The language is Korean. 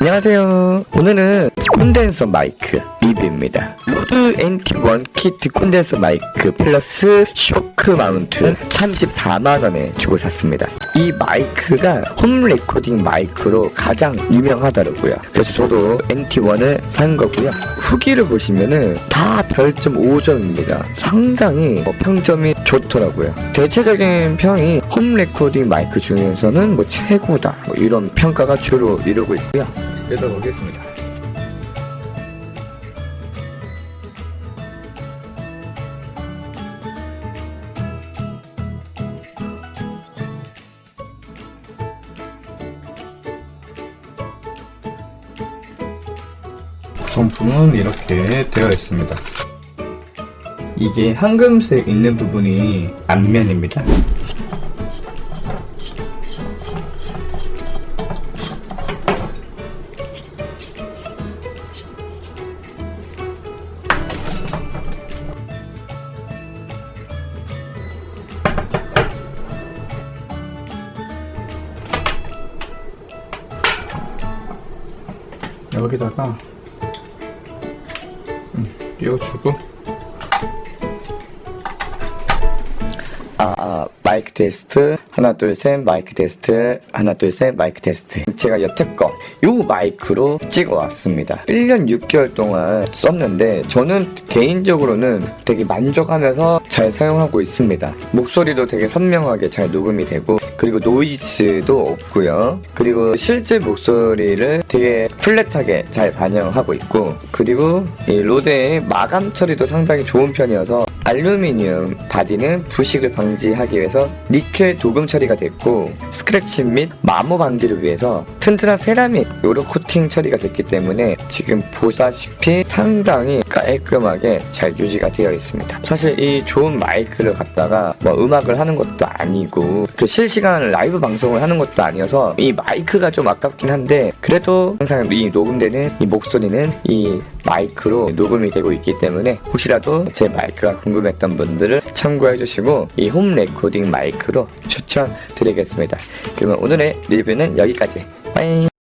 안녕하세요. 오늘은 콘덴서 마이크 리뷰입니다. 로드 NT1 키트 콘덴서 마이크 플러스 쇼크 마운트는 34만원에 주고 샀습니다. 이 마이크가 홈 레코딩 마이크로 가장 유명하더라고요. 그래서 저도 NT1을 산 거고요. 후기를 보시면은 다 별점 5점입니다. 상당히 평점이 좋더라고요. 대체적인 평이 홈 레코딩 마이크 중에서는 최고다 이런 평가가 주로 이루고 있고요. 뜯어보겠습니다. 정품은 이렇게 되어 있습니다. 이게 황금색 있는 부분이 앞면입니다. 여기다가 끼워주고 마이크 테스트 하나 둘 셋 마이크 테스트 하나 둘 셋 마이크 테스트. 제가 여태껏 요 마이크로 찍어왔습니다. 1년 6개월 동안 썼는데 저는 개인적으로는 되게 만족하면서 잘 사용하고 있습니다. 목소리도 되게 선명하게 잘 녹음이 되고, 그리고 노이즈도 없고요. 그리고 실제 목소리를 되게 플랫하게 잘 반영하고 있고, 그리고 이 로드의 마감 처리도 상당히 좋은 편이어서 알루미늄 바디는 부식을 방지하기 위해서 니켈 도금 처리가 됐고, 스크래치 및 마모 방지를 위해서 튼튼한 세라믹 요로 코팅 처리가 됐기 때문에 지금 보다시피 상당히 깔끔하게 잘 유지가 되어 있습니다. 사실 이 좋은 마이크를 갖다가 음악을 하는 것도 아니고 실시간 라이브 방송을 하는 것도 아니어서 이 마이크가 좀 아깝긴 한데, 그래도 항상 이 녹음되는 이 목소리는 이 마이크로 녹음이 되고 있기 때문에 혹시라도 제 마이크가 궁금했던 분들을 참고해 주시고 이 홈 레코딩 마이크로 추천드리겠습니다. 그러면 오늘의 리뷰는 여기까지. 빠이.